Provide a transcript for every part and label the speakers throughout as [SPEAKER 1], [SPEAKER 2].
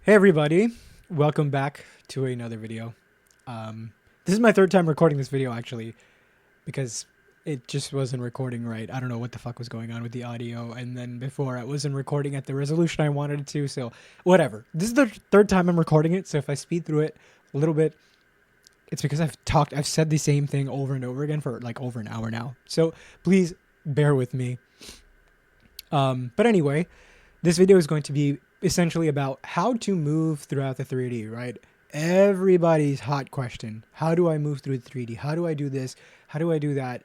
[SPEAKER 1] Hey everybody, welcome back to another video. This is my third time recording this video actually, because it just wasn't recording right. I don't know what the fuck was going on with the audio, and then before I wasn't recording at the resolution I wanted it to, so whatever. This is the third time I'm recording it, so if I speed through it a little bit, it's because I've said the same thing over and over again for like over an hour now. So please bear with me. But anyway, this video is going to be essentially about how to move throughout the 3D, right? Everybody's hot question. How do I move through the 3D? How do I do this? How do I do that?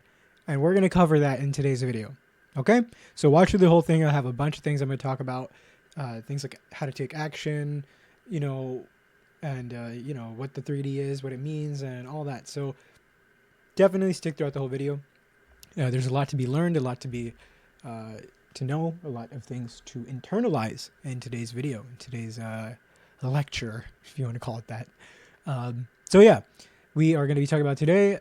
[SPEAKER 1] And we're going to cover that in today's video. Okay? So watch through the whole thing. I have a bunch of things I'm going to talk about. Things like how to take action, you know, and, what the 3D is, what it means, and all that. So definitely stick throughout the whole video. There's a lot to be learned, a lot to be to know, a lot of things to internalize in today's video, in today's lecture, if you want to call it that. So yeah, we are going to be talking about today.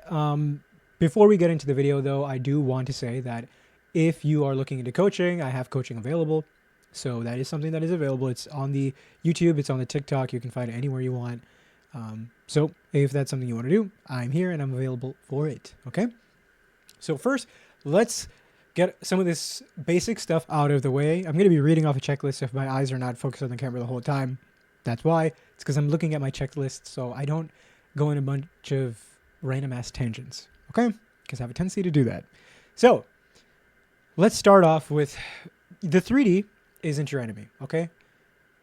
[SPEAKER 1] Before we get into the video though, I do want to say that if you are looking into coaching, I have coaching available. So that is something that is available. It's on the YouTube, it's on the TikTok, you can find it anywhere you want. So if that's something you want to do, I'm here and I'm available for it. Okay. So first, let's get some of this basic stuff out of the way. I'm going to be reading off a checklist. If my eyes are not focused on the camera the whole time, that's why. It's because I'm looking at my checklist, so I don't go in a bunch of random ass tangents, okay? Because I have a tendency to do that. So let's start off with the 3D isn't your enemy, okay?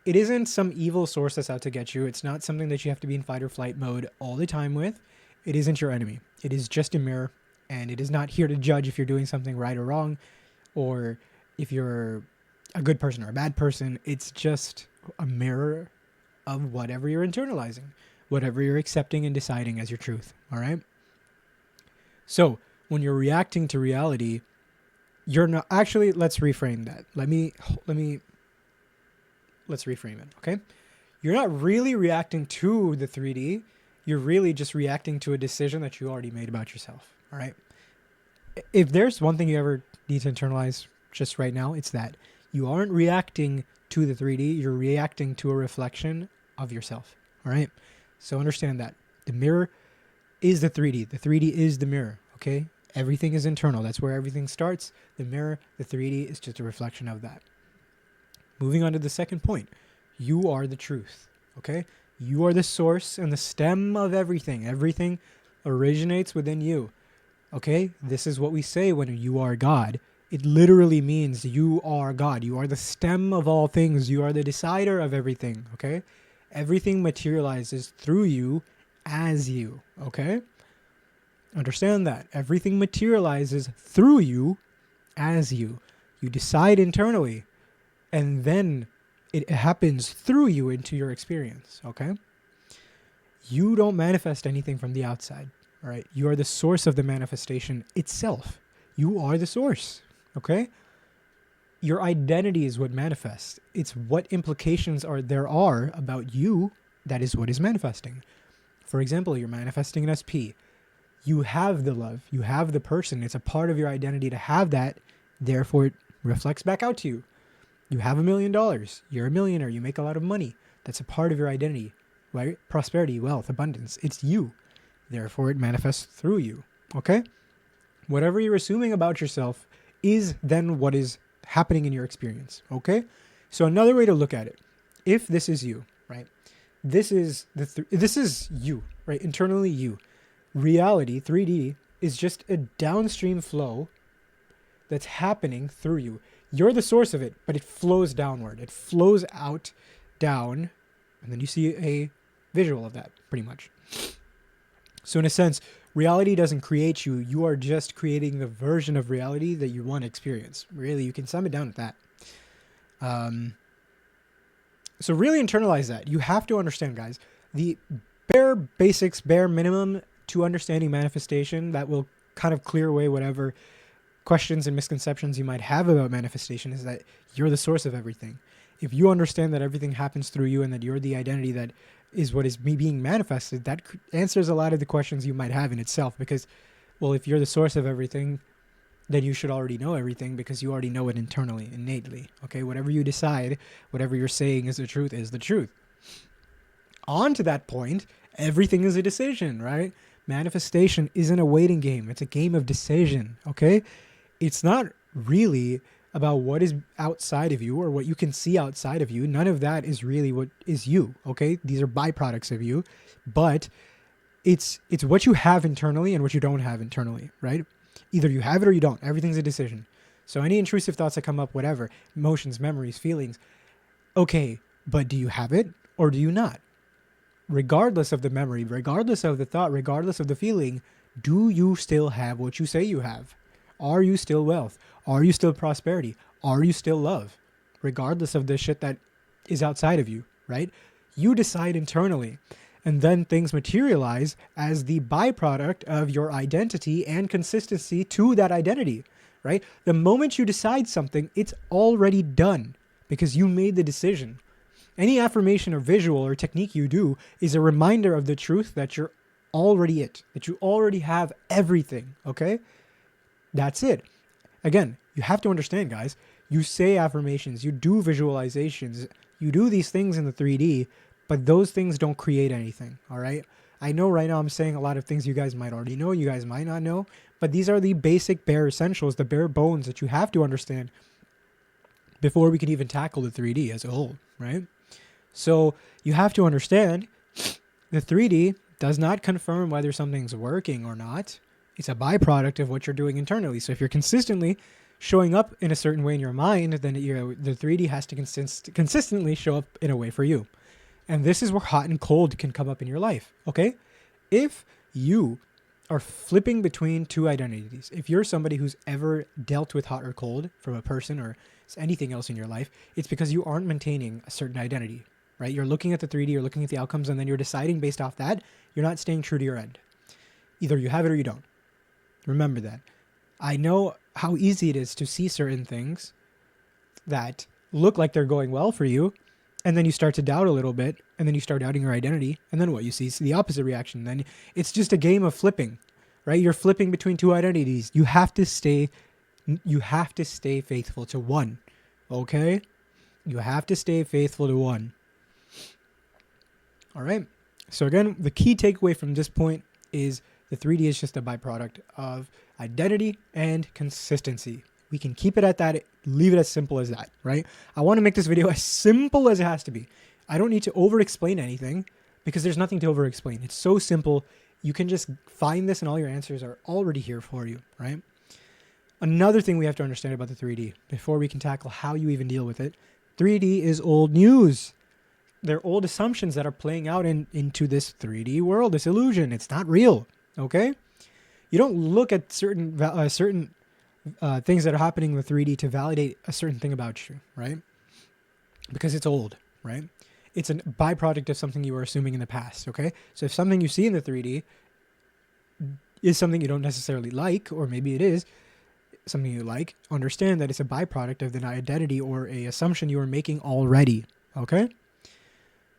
[SPEAKER 1] It isn't some evil source that's out to get you. It's not something that you have to be in fight or flight mode all the time with. It isn't your enemy. It is just a mirror. And it is not here to judge if you're doing something right or wrong, or if you're a good person or a bad person. It's just a mirror of whatever you're internalizing, whatever you're accepting and deciding as your truth. All right. So when you're reacting to reality, you're not actually, let's reframe that. Let's reframe it. Okay. You're not really reacting to the 3D. You're really just reacting to a decision that you already made about yourself. All right. If there's one thing you ever need to internalize just right now, it's that you aren't reacting to the 3D. You're reacting to a reflection of yourself. All right. So understand that the mirror is the 3D. The 3D is the mirror. Okay. Everything is internal. That's where everything starts. The mirror, the 3D is just a reflection of that. Moving on to the second point. You are the truth. Okay. You are the source and the stem of everything. Everything originates within you. Okay, this is what we say when you are God. It literally means you are God. You are the stem of all things. You are the decider of everything. Okay, everything materializes through you as you. Okay, understand that. Everything materializes through you as you. You decide internally, and then it happens through you into your experience. Okay, you don't manifest anything from the outside. All right. You are the source of the manifestation itself. You are the source. Okay. Your identity is what manifests. It's what implications there are about you. That is what is manifesting. For example, you're manifesting an SP. You have the love. You have the person. It's a part of your identity to have that. Therefore, it reflects back out to you. You have $1 million. You're a millionaire. You make a lot of money. That's a part of your identity, right? Prosperity, wealth, abundance. It's you. Therefore, it manifests through you. Okay? Whatever you're assuming about yourself is then what is happening in your experience. Okay? So another way to look at it, if this is you, right? This is this is you, right? Internally you. Reality, 3D, is just a downstream flow that's happening through you. You're the source of it, but it flows downward. It flows out, down, and then you see a visual of that, pretty much. So in a sense, reality doesn't create you. You are just creating the version of reality that you want to experience. Really, you can sum it down at that. So really internalize that. You have to understand, guys, the bare basics, bare minimum to understanding manifestation that will kind of clear away whatever questions and misconceptions you might have about manifestation is that you're the source of everything. If you understand that everything happens through you and that you're the identity that is what is being manifested, that answers a lot of the questions you might have in itself. Because, well, if you're the source of everything, then you should already know everything because you already know it internally, innately. Okay, whatever you decide, whatever you're saying is the truth, is the truth. On to that point, everything is a decision, right? Manifestation isn't a waiting game. It's a game of decision, okay? It's not really about what is outside of you or what you can see outside of you. None of that is really what is you, okay? These are byproducts of you, but it's what you have internally and what you don't have internally, right? Either you have it or you don't. Everything's a decision. So any intrusive thoughts that come up, whatever, emotions, memories, feelings, okay, but do you have it or do you not? Regardless of the memory, regardless of the thought, regardless of the feeling, do you still have what you say you have? Are you still wealth? Are you still prosperity? Are you still love? Regardless of the shit that is outside of you, right? You decide internally, and then things materialize as the byproduct of your identity and consistency to that identity, right? The moment you decide something, it's already done because you made the decision. Any affirmation or visual or technique you do is a reminder of the truth that you're already it, that you already have everything, okay? That's it. Again, you have to understand, guys, you say affirmations, you do visualizations, you do these things in the 3D, but those things don't create anything, all right? I know right now I'm saying a lot of things you guys might already know, you guys might not know, but these are the basic bare essentials, the bare bones that you have to understand before we can even tackle the 3D as a whole, right? So you have to understand the 3D does not confirm whether something's working or not. It's a byproduct of what you're doing internally. So if you're consistently showing up in a certain way in your mind, then the 3D has to consistently show up in a way for you. And this is where hot and cold can come up in your life, okay? If you are flipping between two identities, if you're somebody who's ever dealt with hot or cold from a person or anything else in your life, it's because you aren't maintaining a certain identity. Right? You're looking at the 3D, you're looking at the outcomes, and then you're deciding based off that. You're not staying true to your end. Either you have it or you don't. Remember that. I know how easy it is to see certain things that look like they're going well for you, and then you start to doubt a little bit, and then you start doubting your identity, and then what you see is the opposite reaction. Then it's just a game of flipping, right? You're flipping between two identities. You have to stay faithful to one, okay? You have to stay faithful to one. All right. So again, the key takeaway from this point is the 3D is just a byproduct of identity and consistency. We can keep it at that, leave it as simple as that, right? I want to make this video as simple as it has to be. I don't need to over-explain anything because there's nothing to over-explain. It's so simple. You can just find this and all your answers are already here for you, right? Another thing we have to understand about the 3D before we can tackle how you even deal with it, 3D is old news. They're old assumptions that are playing out into this 3D world, this illusion. It's not real, okay? You don't look at certain things that are happening in the 3D to validate a certain thing about you, right? Because it's old, right? It's a byproduct of something you were assuming in the past, okay? So if something you see in the 3D is something you don't necessarily like, or maybe it is something you like, understand that it's a byproduct of an identity or a assumption you were making already, okay?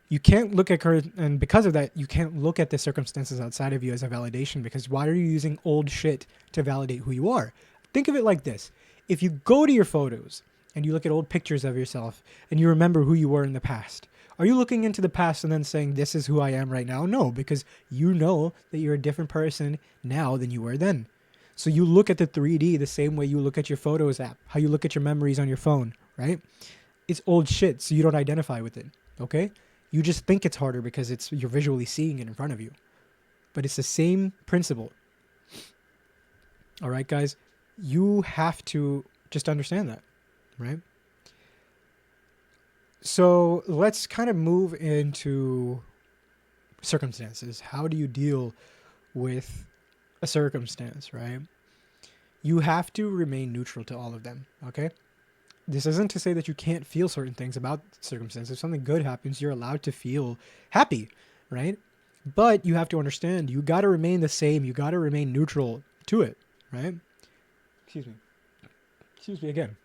[SPEAKER 1] You can't look at her, and because of that, you can't look at the circumstances outside of you as a validation, because why are you using old shit to validate who you are? Think of it like this. If you go to your photos and you look at old pictures of yourself and you remember who you were in the past, are you looking into the past and then saying, this is who I am right now? No, because you know that you're a different person now than you were then. So you look at the 3D the same way you look at your Photos app, how you look at your memories on your phone, right? It's old shit, so you don't identify with it, okay? You just think it's harder because you're visually seeing it in front of you. But it's the same principle. All right, guys? You have to just understand that, right? So let's kind of move into circumstances. How do you deal with a circumstance, right? You have to remain neutral to all of them, okay? This isn't to say that you can't feel certain things about circumstances. If something good happens, you're allowed to feel happy, right? But you have to understand, you got to remain the same. You got to remain neutral to it, right? Excuse me again.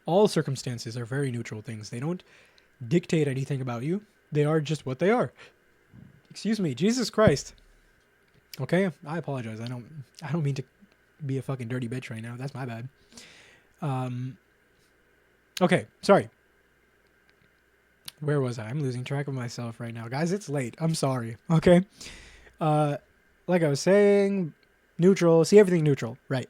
[SPEAKER 1] All circumstances are very neutral things. They don't dictate anything about you. They are just what they are. Excuse me, Jesus Christ. Okay, I apologize. I don't mean to be a fucking dirty bitch right now. That's my bad. Okay, sorry. Where was I? I'm losing track of myself right now. Guys, it's late. I'm sorry. Okay. Uh, like I was saying, neutral. See everything neutral. Right.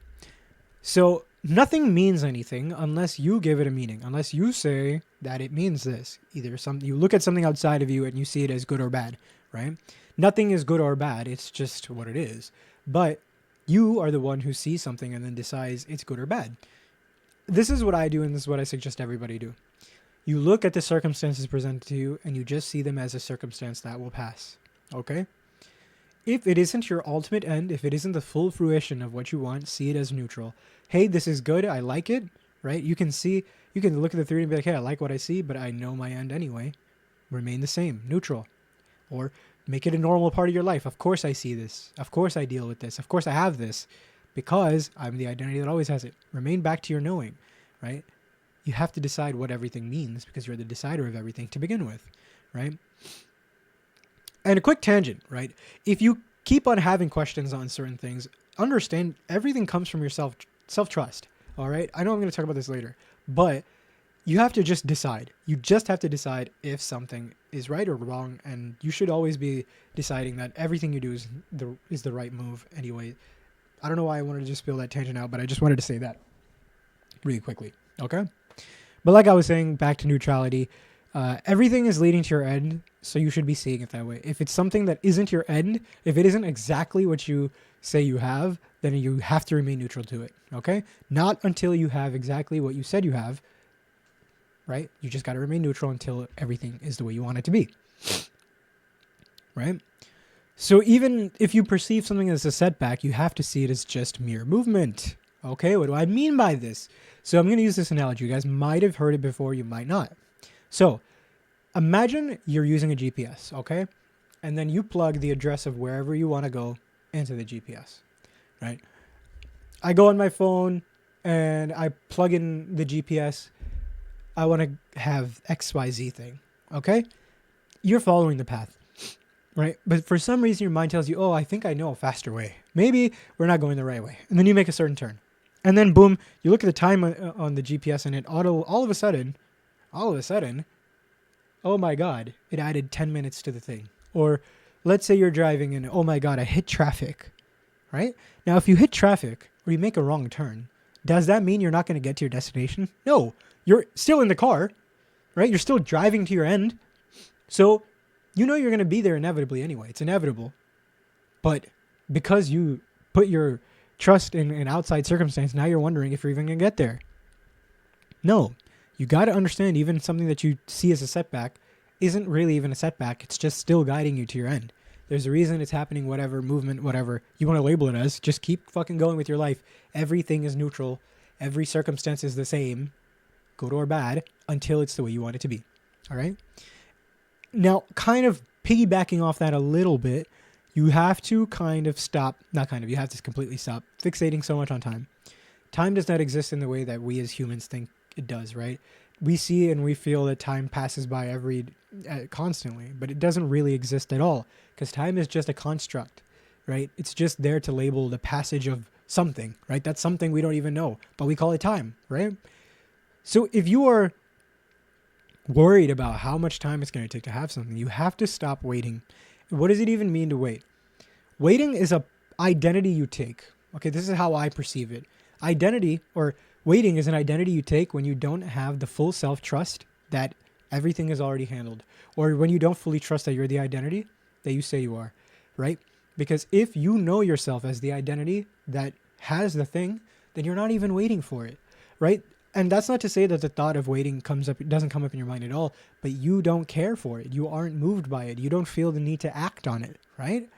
[SPEAKER 1] So nothing means anything unless you give it a meaning. Unless you say that it means this. Either you look at something outside of you and you see it as good or bad. Right. Nothing is good or bad. It's just what it is. But you are the one who sees something and then decides it's good or bad. This is what I do, and this is what I suggest everybody do. You look at the circumstances presented to you and you just see them as a circumstance that will pass. Okay? If it isn't your ultimate end, if it isn't the full fruition of what you want, see it as neutral. Hey, this is good. I like it. Right? You can look at the 3D and be like, hey, I like what I see, but I know my end anyway. Remain the same. Neutral. Or make it a normal part of your life. Of course I see this. Of course I deal with this. Of course I have this. Because I'm the identity that always has it. Remain back to your knowing. Right? You have to decide what everything means because you're the decider of everything to begin with, right? And a quick tangent, right? If you keep on having questions on certain things, understand everything comes from your self-trust, all right? I know I'm going to talk about this later, but you have to just decide. You just have to decide if something is right or wrong, and you should always be deciding that everything you do is the right move anyway. I don't know why I wanted to just spill that tangent out, but I just wanted to say that really quickly, okay? But like I was saying, back to neutrality, everything is leading to your end, so you should be seeing it that way. If it's something that isn't your end, if it isn't exactly what you say you have, then you have to remain neutral to it, okay? Not until you have exactly what you said you have, right? You just got to remain neutral until everything is the way you want it to be, right? So even if you perceive something as a setback, you have to see it as just mere movement. Okay, what do I mean by this? So I'm going to use this analogy. You guys might have heard it before, you might not. So imagine you're using a GPS, okay? And then you plug the address of wherever you want to go into the GPS, right? I go on my phone and I plug in the GPS. I want to have XYZ thing, okay? You're following the path, right? But for some reason, your mind tells you, oh, I think I know a faster way. Maybe we're not going the right way. And then you make a certain turn. And then boom, you look at the time on the GPS and it all of a sudden, oh my God, it added 10 minutes to the thing. Or let's say you're driving and oh my God, I hit traffic, right? Now, if you hit traffic or you make a wrong turn, does that mean you're not going to get to your destination? No, you're still in the car, right? You're still driving to your end. So you know you're going to be there inevitably anyway. It's inevitable. But because you put your trust in an outside circumstance, now you're wondering if you're even going to get there. No, you got to understand even something that you see as a setback isn't really even a setback. It's just still guiding you to your end. There's a reason it's happening, whatever, movement, whatever you want to label it as. Just keep fucking going with your life. Everything is neutral. Every circumstance is the same, good or bad, until it's the way you want it to be. All right? Now, kind of piggybacking off that a little bit, you have to you have to completely stop fixating so much on time. Time does not exist in the way that we as humans think it does, right? We see and we feel that time passes by constantly, but it doesn't really exist at all because time is just a construct, right? It's just there to label the passage of something, right? That's something we don't even know, but we call it time, right? So if you are worried about how much time it's going to take to have something, you have to stop waiting. What does it even mean to wait? Waiting is a identity you take. Okay, this is how I perceive it. Identity or waiting is an identity you take when you don't have the full self-trust that everything is already handled, or when you don't fully trust that you're the identity that you say you are, right? Because if you know yourself as the identity that has the thing, then you're not even waiting for it, right? And that's not to say that the thought of waiting doesn't come up in your mind at all, but you don't care for it. You aren't moved by it. You don't feel the need to act on it, right?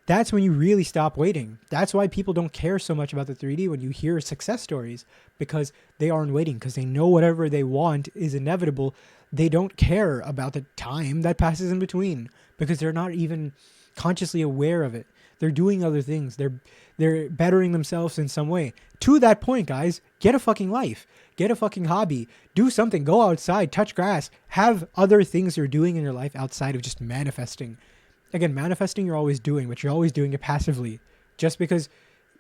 [SPEAKER 1] That's when you really stop waiting. That's why people don't care so much about the 3D when you hear success stories, because they aren't waiting, because they know whatever they want is inevitable. They don't care about the time that passes in between because they're not even consciously aware of it. They're doing other things. They're bettering themselves in some way. To that point, guys, get a fucking life. Get a fucking hobby. Do something. Go outside. Touch grass. Have other things you're doing in your life outside of just manifesting. Again, manifesting you're always doing, but you're always doing it passively. Just because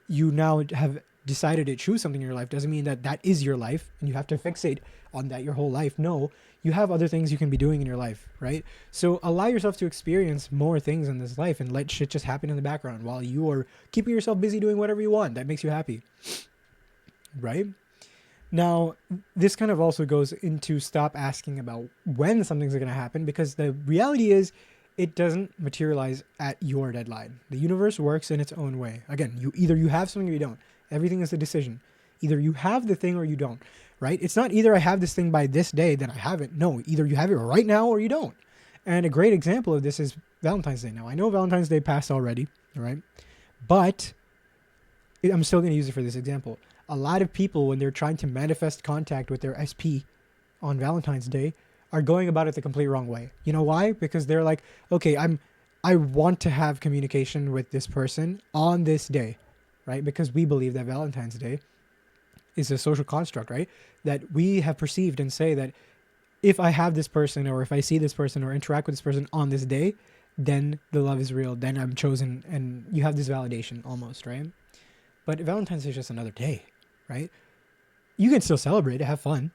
[SPEAKER 1] you now have decided to choose something in your life doesn't mean that that is your life and you have to fixate on that your whole life. No, You have other things you can be doing in your life, right? So allow yourself to experience more things in this life and let shit just happen in the background while you are keeping yourself busy doing whatever you want that makes you happy, right? Now, this kind of also goes into stop asking about when something's going to happen, because the reality is it doesn't materialize at your deadline. The universe works in its own way. Again, you have something or you don't. Everything is a decision. Either you have the thing or you don't, right? It's not either I have this thing by this day, then I have it. No, either you have it right now or you don't. And a great example of this is Valentine's Day. Now, I know Valentine's Day passed already, right? But I'm still going to use it for this example. A lot of people, when they're trying to manifest contact with their SP on Valentine's Day, are going about it the complete wrong way. You know why? Because they're like, okay, I want to have communication with this person on this day, right? Because we believe that Valentine's Day is a social construct, right? That we have perceived and say that if I have this person or if I see this person or interact with this person on this day, then the love is real, then I'm chosen, and you have this validation almost, right? But Valentine's Day is just another day, right? You can still celebrate it, have fun,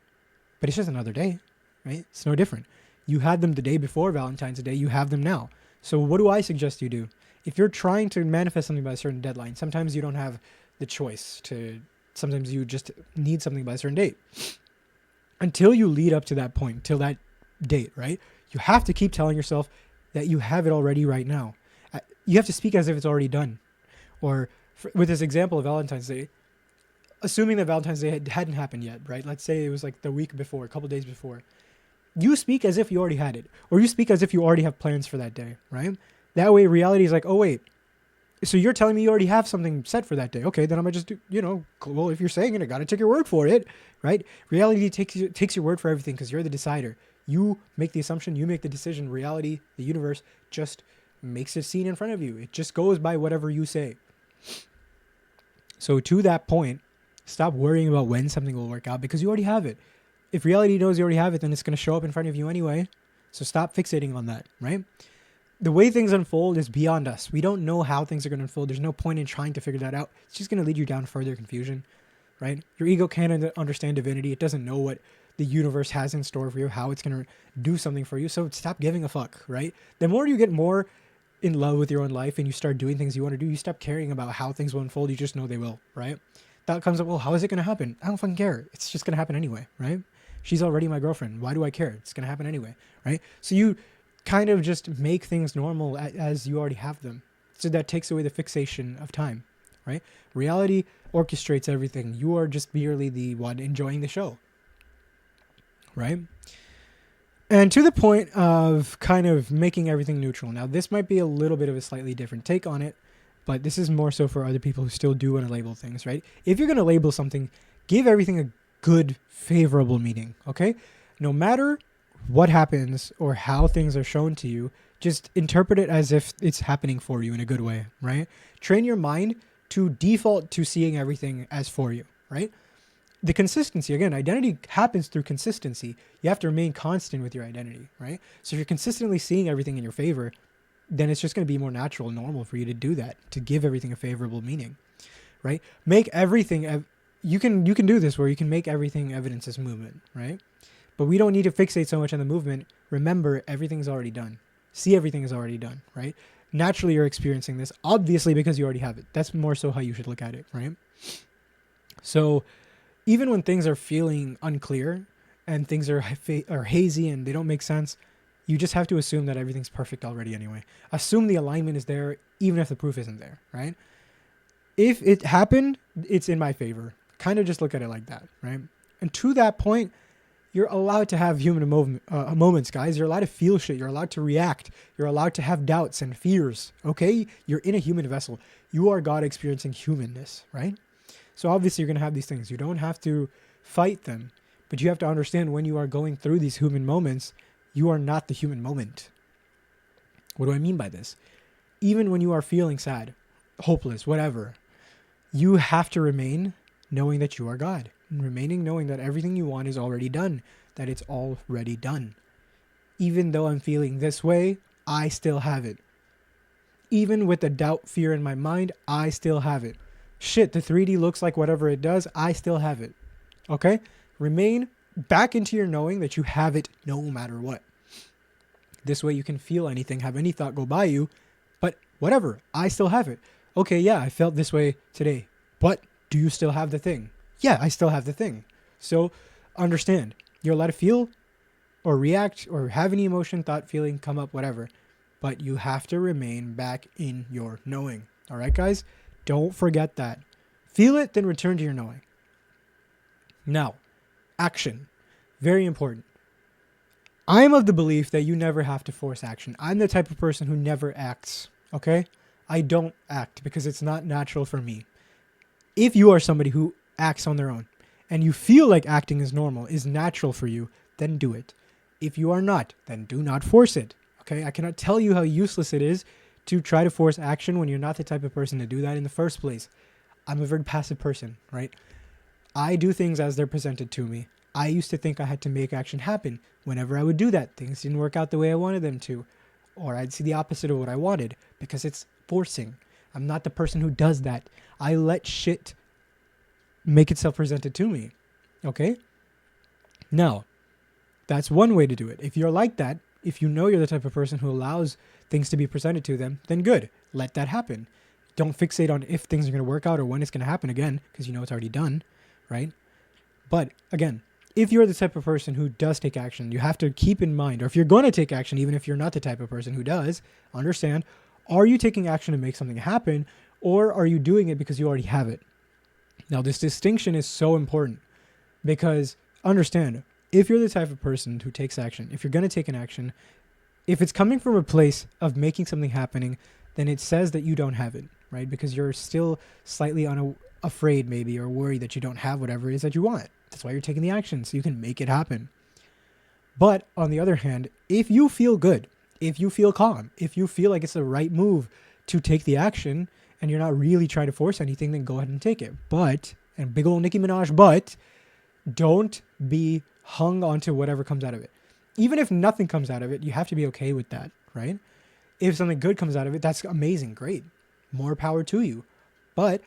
[SPEAKER 1] but it's just another day, right? It's no different. You had them the day before Valentine's Day, you have them now. So what do I suggest you do? If you're trying to manifest something by a certain deadline, sometimes you don't have the choice to, sometimes you just need something by a certain date. Until you lead up to that point, till that date, right? You have to keep telling yourself that you have it already right now. You have to speak as if it's already done. Or with this example of Valentine's Day, assuming that Valentine's Day hadn't happened yet, right? Let's say it was like the week before, a couple days before. You speak as if you already had it. Or you speak as if you already have plans for that day, right? That way reality is like, oh wait, so you're telling me you already have something set for that day. Okay, then I'm gonna just do, well, if you're saying it, I gotta take your word for it, right? Reality takes your word for everything because you're the decider. You make the assumption, you make the decision. Reality, the universe, just makes it seen in front of you. It just goes by whatever you say. So to that point, stop worrying about when something will work out because you already have it. If reality knows you already have it, then it's going to show up in front of you anyway. So stop fixating on that, right? The way things unfold is beyond us. We don't know how things are going to unfold. There's no point in trying to figure that out. It's just going to lead you down further confusion, right? Your ego can't understand divinity. It doesn't know what the universe has in store for you, how it's going to do something for you. So stop giving a fuck, right? The more you get more in love with your own life and you start doing things you want to do, you stop caring about how things will unfold. You just know they will, right? That comes up, well, how is it going to happen? I don't fucking care. It's just going to happen anyway, right? She's already my girlfriend. Why do I care? It's going to happen anyway, right? So you kind of just make things normal as you already have them. So that takes away the fixation of time, right? Reality orchestrates everything. You are just merely the one enjoying the show, right? And to the point of kind of making everything neutral. Now, this might be a little bit of a slightly different take on it, but this is more so for other people who still do want to label things, right? If you're going to label something, give everything a good, favorable meaning, okay? No matter what happens or how things are shown to you, just interpret it as if it's happening for you in a good way, right? Train your mind to default to seeing everything as for you, right? The consistency, again, identity happens through consistency. You have to remain constant with your identity, right? So if you're consistently seeing everything in your favor, then it's just going to be more natural and normal for you to do that, to give everything a favorable meaning, right? Make everything, you can do this where you can make everything evidence as movement, right? But we don't need to fixate so much on the movement. Remember, everything's already done. See, everything is already done, right? Naturally, you're experiencing this, obviously, because you already have it. That's more so how you should look at it, right? So even when things are feeling unclear and things are hazy and they don't make sense, you just have to assume that everything's perfect already anyway. Assume the alignment is there, even if the proof isn't there, right? If it happened, it's in my favor. Kind of just look at it like that, right? And to that point, you're allowed to have human moments, guys. You're allowed to feel shit. You're allowed to react. You're allowed to have doubts and fears, okay? You're in a human vessel. You are God experiencing humanness, right? So obviously you're going to have these things. You don't have to fight them, but you have to understand when you are going through these human moments, you are not the human moment. What do I mean by this? Even when you are feeling sad, hopeless, whatever, you have to remain knowing that you are God. And remaining knowing that everything you want is already done, that it's already done. Even though I'm feeling this way, I still have it. Even with the doubt, fear in my mind, I still have it. Shit, the 3D looks like whatever it does, I still have it. Okay? Remain back into your knowing that you have it no matter what. This way you can feel anything, have any thought go by you, but whatever, I still have it. Okay, yeah, I felt this way today, but do you still have the thing? Yeah, I still have the thing. So understand, you're allowed to feel or react or have any emotion, thought, feeling, come up, whatever, but you have to remain back in your knowing. All right, guys? Don't forget that. Feel it, then return to your knowing. Now, action. Very important. I'm of the belief that you never have to force action. I'm the type of person who never acts, okay? I don't act because it's not natural for me. If you are somebody who acts on their own and you feel like acting is normal, is natural for you, then do it. If you are not, then do not force it, okay? I cannot tell you how useless it is to try to force action when you're not the type of person to do that in the first place. I'm a very passive person, right? I do things as they're presented to me. I used to think I had to make action happen. Whenever I would do that, things didn't work out the way I wanted them to, or I'd see the opposite of what I wanted because it's forcing. I'm not the person who does that. I let shit make itself presented to me, okay? Now, that's one way to do it. If you're like that, if you know you're the type of person who allows things to be presented to them, then good. Let that happen. Don't fixate on if things are going to work out or when it's going to happen again, because you know it's already done, right? But again, if you're the type of person who does take action, you have to keep in mind, or if you're going to take action, even if you're not the type of person who does, understand, are you taking action to make something happen, or are you doing it because you already have it? Now, this distinction is so important because understand, if you're the type of person who takes action, if you're going to take an action, if it's coming from a place of making something happening, then it says that you don't have it, right? Because you're still slightly afraid maybe or worried that you don't have whatever it is that you want. That's why you're taking the action, so you can make it happen. But on the other hand, if you feel good, if you feel calm, if you feel like it's the right move to take the action and you're not really trying to force anything, then go ahead and take it. But, and big old Nicki Minaj, but don't be hung onto whatever comes out of it. Even if nothing comes out of it, you have to be okay with that, right? If something good comes out of it, that's amazing, great. More power to you. But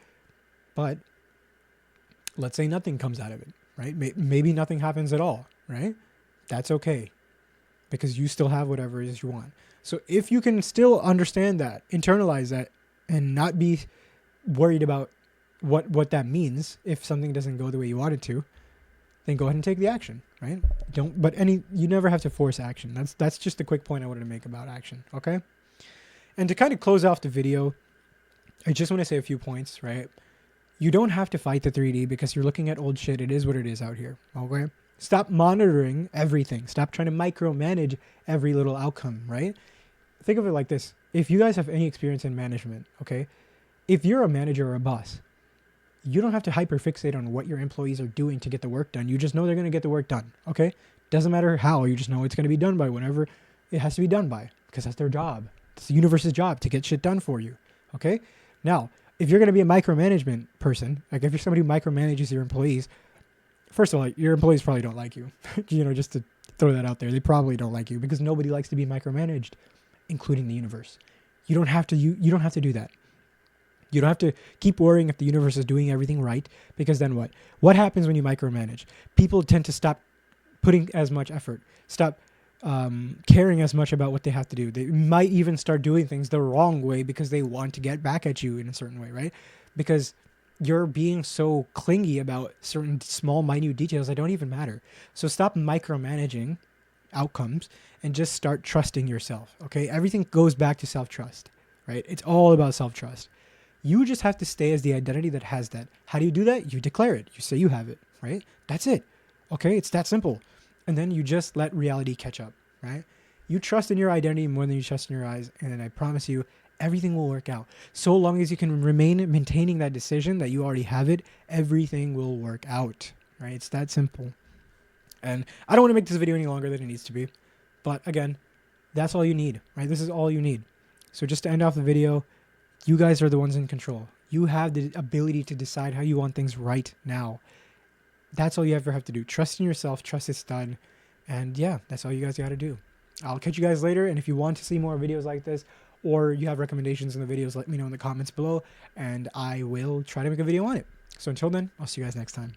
[SPEAKER 1] let's say nothing comes out of it, right? Maybe nothing happens at all, right? That's okay because you still have whatever it is you want. So if you can still understand that, internalize that, and not be worried about what that means if something doesn't go the way you want it to, then go ahead and take the action, right? You never have to force action. That's just a quick point I wanted to make about action, okay? And to kind of close off the video, I just want to say a few points, right? You don't have to fight the 3D because you're looking at old shit. It is what it is out here, okay? Stop monitoring everything. Stop trying to micromanage every little outcome, right? Think of it like this. If you guys have any experience in management, okay? If you're a manager or a boss, you don't have to hyperfixate on what your employees are doing to get the work done. You just know they're going to get the work done, okay? Doesn't matter how. You just know it's going to be done by whenever it has to be done by because that's their job. It's the universe's job to get shit done for you, okay? Now, if you're going to be a micromanagement person, like if you're somebody who micromanages your employees, first of all, your employees probably don't like you. Just to throw that out there. They probably don't like you because nobody likes to be micromanaged, including the universe. You don't have to do that. You don't have to keep worrying if the universe is doing everything right, because then what? What happens when you micromanage? People tend to stop putting as much effort, stop caring as much about what they have to do. They might even start doing things the wrong way because they want to get back at you in a certain way, right? Because you're being so clingy about certain small, minute details that don't even matter. So stop micromanaging outcomes and just start trusting yourself, okay? Everything goes back to self-trust, right? It's all about self-trust. You just have to stay as the identity that has that. How do you do that? You declare it. You say you have it, right? That's it, okay? It's that simple. And then you just let reality catch up, right? You trust in your identity more than you trust in your eyes, and I promise you, everything will work out. So long as you can remain maintaining that decision that you already have it, everything will work out, right? It's that simple. And I don't want to make this video any longer than it needs to be. But again, that's all you need, right? This is all you need. So just to end off the video, you guys are the ones in control. You have the ability to decide how you want things right now. That's all you ever have to do. Trust in yourself. Trust it's done. And yeah, that's all you guys got to do. I'll catch you guys later. And if you want to see more videos like this, or you have recommendations in the videos, let me know in the comments below, and I will try to make a video on it. So until then, I'll see you guys next time.